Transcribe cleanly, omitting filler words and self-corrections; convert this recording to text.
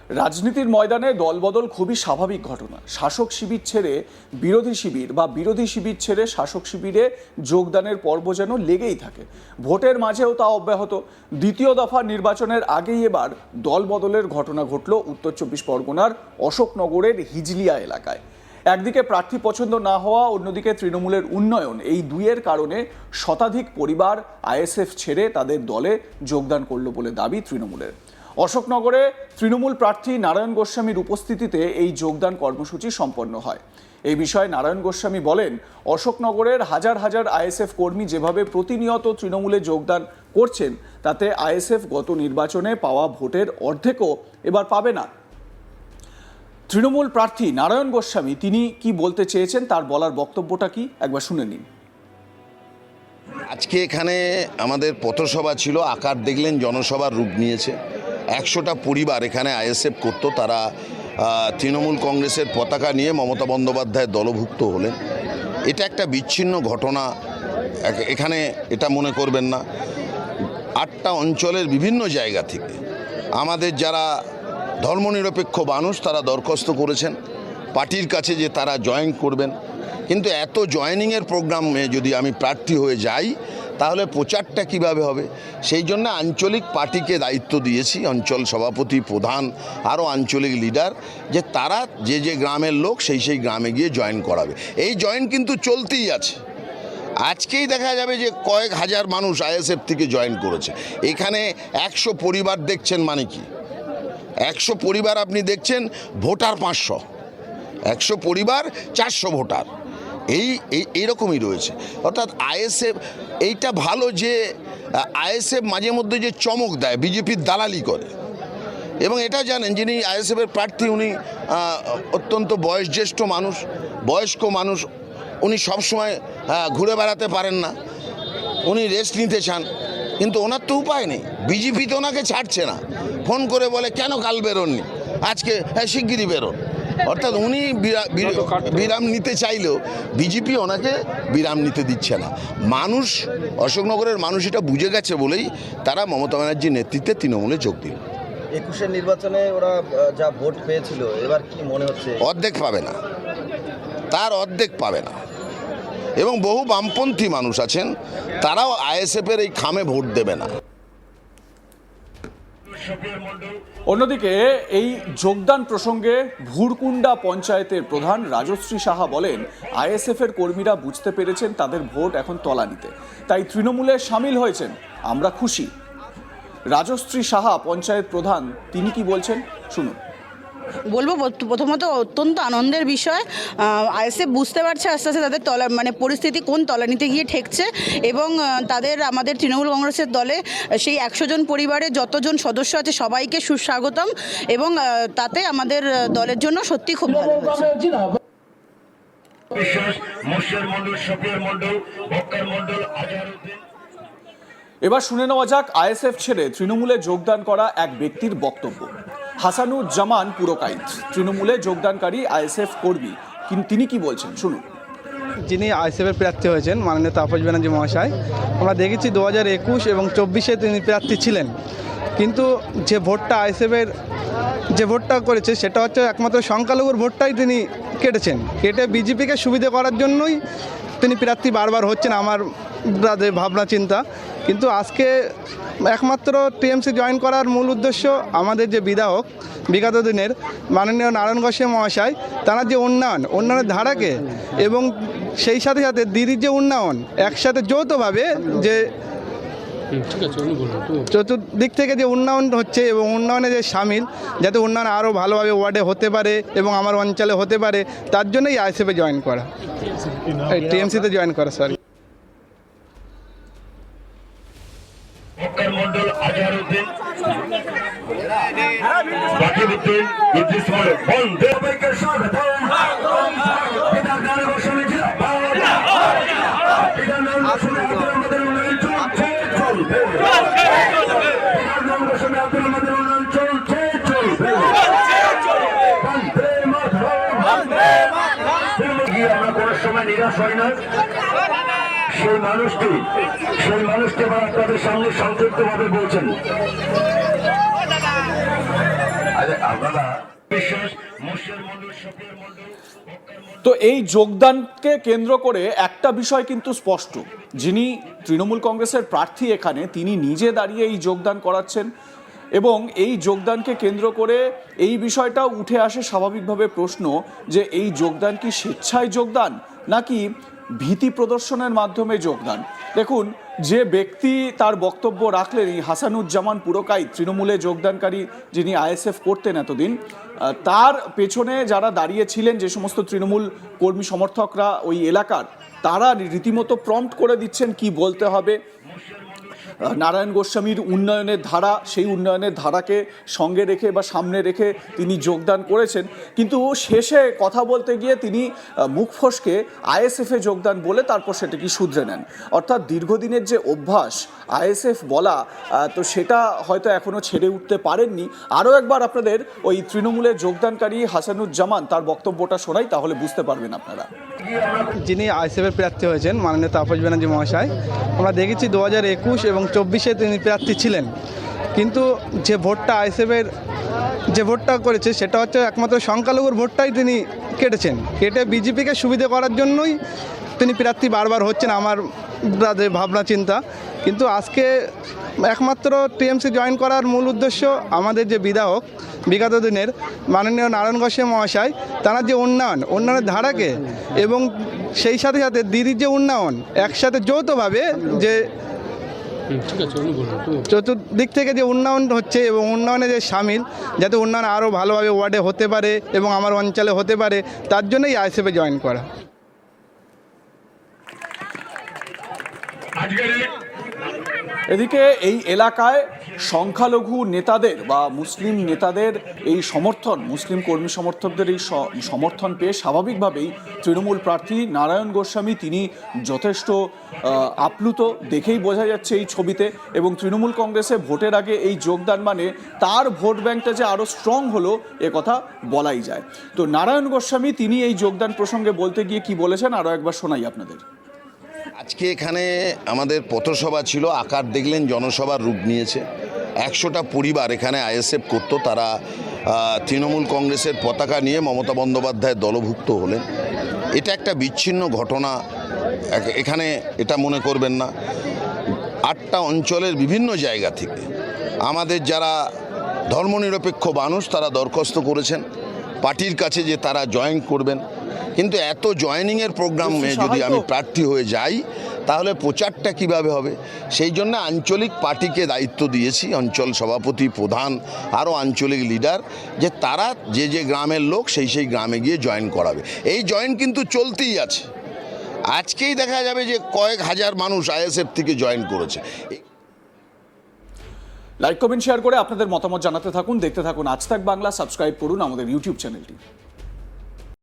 রাজনীতির ময়দানে দলবদল খুবই স্বাভাবিক ঘটনা। শাসক শিবির ছেড়ে বিরোধী শিবির বা বিরোধী শিবির ছেড়ে শাসক শিবিরে যোগদানের পর্ব যেন লেগেই থাকে। ভোটের মাঝেও তা অব্যাহত। দ্বিতীয় দফা নির্বাচনের আগেই এবার দলবদলের ঘটনা ঘটল উত্তর 24 পরগনার অশোকনগরের হিজলিয়া এলাকায়। একদিকে প্রার্থী পছন্দ না হওয়া, অন্যদিকে তৃণমূলের উন্নয়ন, এই দুইয়ের কারণে শতাধিক পরিবার আইএসএফ ছেড়ে তাদের দলে যোগদান করল বলে দাবি তৃণমূলের। অশোকনগরে তৃণমূল প্রার্থী নারায়ণ গোস্বামীর উপস্থিতিতে এই যোগদান কর্মসূচি সম্পন্ন হয়। এই বিষয়ে নারায়ণ গোস্বামী বলেন, অশোকনগরের হাজার হাজার আইএসএফ কর্মী যেভাবে প্রতিনিয়ত তৃণমূলে যোগদান করছেন, তাতে আইএসএফ গত নির্বাচনে পাওয়া ভোটের অর্ধেকও এবার পাবে না। তৃণমূল প্রার্থী নারায়ণ গোস্বামী তিনি কি বলতে চেয়েছেন, তার বলার বক্তব্যটা কি একবার শুনে নিন। আজকে এখানে আমাদের পথসভা ছিল, আকার দেখলেন জনসভার রূপ নিয়েছে। 100টা পরিবার এখানে আইএসএফ করতো, তারা তৃণমূল কংগ্রেসের পতাকা নিয়ে মমতা বন্দ্যোপাধ্যায়ের দলভুক্ত হলেন। এটা একটা বিচ্ছিন্ন ঘটনা, এখানে এটা মনে করবেন না। 8টা অঞ্চলের বিভিন্ন জায়গা থেকে আমাদের যারা ধর্মনিরপেক্ষ মানুষ তারা দরখাস্ত করেছেন পার্টির কাছে যে তারা জয়েন করবেন, কিন্তু এত জয়েনিংয়ের প্রোগ্রামে যদি আমি প্রার্থী হয়ে যাই তাহলে প্রচারটা কিভাবে হবে? সেই জন্য আঞ্চলিক পার্টিকে দায়িত্ব দিয়েছি, অঞ্চল সভাপতি, প্রধান, আরও আঞ্চলিক লিডার, যে তারা যে যে গ্রামের লোক সেই গ্রামে গিয়ে জয়েন করাবে। এই জয়েন কিন্তু চলতেই আছে। আজকেই দেখা যাবে যে কয়েক হাজার মানুষ আইএসএফ থেকে জয়েন করেছে। এখানে 100 পরিবার দেখছেন, মানে কি 100 পরিবার আপনি দেখছেন, ভোটার 500, 100 পরিবার 400 ভোটার, এইরকমই রয়েছে। অর্থাৎ আইএসএফ এইটা ভালো যে আইএসএফ মাঝে মধ্যে যে চমক দেয়, বিজেপির দালালি করে। এবং এটা জানেন, যিনি আইএসএফের প্রার্থী উনি অত্যন্ত বয়োজ্যেষ্ঠ মানুষ, বয়স্ক মানুষ। উনি সবসময় ঘুরে বেড়াতে পারেন না, উনি রেস্ট নিতে চান, কিন্তু ওনার তো উপায় নেই। বিজেপি তো ওনাকে ছাড়ছে না, ফোন করে বলে কেন কাল বেরোননি, আজকে শিগগিরই বেরোন। অর্থাৎ উনি বিরাম নিতে চাইলেও বিজেপি ওনাকে বিরাম নিতে দিচ্ছে না। মানুষ, অশোকনগরের মানুষ এটা বুঝে গেছে বলেই তারা মমতা ব্যানার্জির নেতৃত্বে তৃণমূলে যোগ দিল। 21-এর নির্বাচনে ওরা যা ভোট পেয়েছিল, এবার কি মনে হচ্ছে? অর্ধেক পাবে না, তার অর্ধেক পাবে না। এবং বহু বামপন্থী মানুষ আছেন, তারাও আইএসএফের এই খামে ভোট দেবে না। অন্যদিকে এই যোগদান প্রসঙ্গে ভুরকুন্ডা পঞ্চায়েতের প্রধান রাজশ্রী সাহা বলেন, আইএসএফ এর কর্মীরা বুঝতে পেরেছেন তাদের ভোট এখন তলানিতে, তাই তৃণমূলে সামিল হয়েছেন, আমরা খুশি। রাজশ্রী সাহা পঞ্চায়েত প্রধান, তিনি কি বলছেন শুনুন। বলবো প্রথমত অত্যন্ত আনন্দের বিষয়, আইএসএফ বুঝতে পারছে আস্তে আস্তে তাদের পরিস্থিতি কোন তলানিতে গিয়ে ঠেকছে, এবং তাদের আমাদের তৃণমূল কংগ্রেসের দলে সেই 100 জন পরিবারে যতজন সদস্য আছে সবাইকে সুস্বাগতম, এবং তাতে আমাদের দলের জন্য সত্যি খুব ভালো হয়েছে। এবার শুনে নেওয়া যাক আইএসএফ ছেড়ে তৃণমূলে যোগদান করা এক ব্যক্তির বক্তব্য। হাসানুজ্জামান পুরকাইত তৃণমূলে যোগদানকারী আইএসএফ কর্মী, তিনি কি বলছেন শুনুন। যিনি আইএসএফের প্রার্থী হয়েছেন মাননীয় তাপস ব্যানার্জি মহাশয়, আমরা দেখেছি 2021 এবং 24-এ তিনি প্রার্থী ছিলেন, কিন্তু যে ভোটটা আইএসএফের যে ভোটটা করেছে সেটা হচ্ছে একমাত্র সংখ্যালঘুর ভোটটাই তিনি কেটে বিজেপিকে সুবিধা করার জন্যই তিনি প্রার্থী বারবার হচ্ছেন, আমার ভাবনা চিন্তা। কিন্তু আজকে একমাত্র টিএমসি জয়েন করার মূল উদ্দেশ্য আমাদের যে বিধায়ক বিগত দিনের মাননীয় নারায়ণ গোস্বামী মহাশয়, তারা যে উন্নয়নের ধারাকে এবং সেই সাথে সাথে দিদির যে উন্নয়ন একসাথে যৌথভাবে যে চতুর্দিক থেকে যে উন্নয়ন হচ্ছে এবং উন্নয়নে যে সামিল, যাতে উন্নয়ন আরও ভালোভাবে ওয়ার্ডে হতে পারে এবং আমার অঞ্চলে হতে পারে, তার জন্যই আইএসএফে জয়েন করা, টিএমসিতে জয়েন করা। সরি। নিরাশ হয় না, সেই মানুষটি আপনাদের সামনে সংক্ষিপ্তভাবে বলছেন। আপনারা বিশেষ মুর্শিদ মন্ডল শফির মন্ডল তো এই যোগদানকে কেন্দ্র করে একটা বিষয় কিন্তু স্পষ্ট, যিনি তৃণমূল কংগ্রেসের প্রার্থী এখানে, তিনি নিজে দাঁড়িয়ে এই যোগদান করাচ্ছেন এবং এই যোগদানকে কেন্দ্র করে এই বিষয়টা উঠে আসে স্বাভাবিকভাবে প্রশ্ন যে এই যোগদান কি স্বেচ্ছায় যোগদান নাকি ভীতি প্রদর্শনের মাধ্যমে যোগদান। দেখুন, যে ব্যক্তি তার বক্তব্য রাখলেন, এই হাসানুজ্জামান পুরকাই, তৃণমূলে যোগদানকারী যিনি আইএসএফ করতেন এতদিন, তার পেছনে যারা দাঁড়িয়েছিলেন যে সমস্ত তৃণমূল কর্মী সমর্থকরা ওই এলাকার, তারা রীতিমতো প্রম্পট করে দিচ্ছেন কি বলতে হবে। নারায়ণ গোস্বামীর উন্নয়নের ধারা, সেই উন্নয়নের ধারাকে সঙ্গে রেখে বা সামনে রেখে তিনি যোগদান করেছেন, কিন্তু শেষে কথা বলতে গিয়ে তিনি মুখ ফসকে আইএসএফে যোগদান বলে তারপর সেটাকে শুধরে নেন। অর্থাৎ দীর্ঘদিনের যে অভ্যাস আইএসএফ বলা, তো সেটা হয়তো এখনও ছেড়ে উঠতে পারেননি। আরও একবার আপনাদের ওই তৃণমূলে যোগদানকারী হাসানুজ্জামান তার বক্তব্যটা শোনাই, তাহলে বুঝতে পারবেন আপনারা। যিনি আইএসএফের প্রার্থী হয়েছেন মাননীয় তাপস ব্যানার্জি মহাশয়, আমরা দেখেছি 2021 এবং 24-এ তিনি প্রার্থী ছিলেন, কিন্তু যে ভোটটা আইএসএফের যে ভোটটা করেছে সেটা হচ্ছে একমাত্র সংখ্যালঘুর ভোটটাই তিনি কেটে বিজেপিকে সুবিধা করার জন্যই তিনি প্রার্থী বারবার হচ্ছেন, আমার ভাবনা চিন্তা। কিন্তু আজকে একমাত্র টিএমসি জয়েন করার মূল উদ্দেশ্য আমাদের যে বিধায়ক বিগত দিনের মাননীয় নারায়ণ গোস্বামী মহাশয়, তাঁর যে উন্নয়নের ধারাকে এবং সেই সাথে সাথে দিদির যে উন্নয়ন একসাথে যৌথভাবে যে চতুর্দিক থেকে যে উন্নয়ন হচ্ছে এবং উন্নয়নে যে সামিল, যাতে উন্নয়ন আরও ভালোভাবে ওয়ার্ডে হতে পারে এবং আমার অঞ্চলে হতে পারে, তার জন্যই আইএসএফে জয়েন করা। এদিকে এই এলাকায় সংখ্যালঘু নেতাদের বা মুসলিম নেতাদের এই সমর্থন, মুসলিম কর্মী সমর্থকদের এই সমর্থন পেয়ে স্বাভাবিকভাবেই তৃণমূল প্রার্থী নারায়ণ গোস্বামী তিনি যথেষ্ট আপ্লুত, দেখেই বোঝা যাচ্ছে এই ছবিতে। এবং তৃণমূল কংগ্রেসে ভোটের আগে এই যোগদান মানে তার ভোট ব্যাংকটা যে আরও স্ট্রং হলো এ কথা বলাই যায়। তো নারায়ণ গোস্বামী তিনি এই যোগদান প্রসঙ্গে বলতে গিয়ে কি বলেছেন আরও একবার শোনাই আপনাদের। আজকে এখানে আমাদের পথসভা ছিল, আকার দেখলেন জনসভার রূপ নিয়েছে। 100টা পরিবার এখানে আইএসএফ করতো, তারা তৃণমূল কংগ্রেসের পতাকা নিয়ে মমতা বন্দ্যোপাধ্যায়ের দলভুক্ত হলেন। এটা একটা বিচ্ছিন্ন ঘটনা, এখানে এটা মনে করবেন না। 8টা অঞ্চলের বিভিন্ন জায়গা থেকে আমাদের যারা ধর্মনিরপেক্ষ মানুষ তারা দরখাস্ত করেছেন পার্টির কাছে যে তারা জয়েন করবেন, কিন্তু এত জয়েনিংয়ের প্রোগ্রামে যদি আমি প্রার্থী হয়ে যাই তাহলে প্রচারটা কিভাবে হবে। সেই জন্য আঞ্চলিক পার্টিকে দায়িত্ব দিয়েছি, অঞ্চল সভাপতি, প্রধান, আরও আঞ্চলিক লিডার, যে তারা যে যে গ্রামের লোক সেই গ্রামে গিয়ে জয়েন করাবে। এই জয়েন কিন্তু চলতেই আছে, আজকেই দেখা যাবে যে কয়েক হাজার মানুষ আইএসএফ থেকে জয়েন করেছে। লাইক কমেন্ট শেয়ার করে আপনাদের মতামত জানাতে থাকুন, দেখতে থাকুন আজ তাক বাংলা, সাবস্ক্রাইব করুন আমাদের ইউটিউব চ্যানেলটি।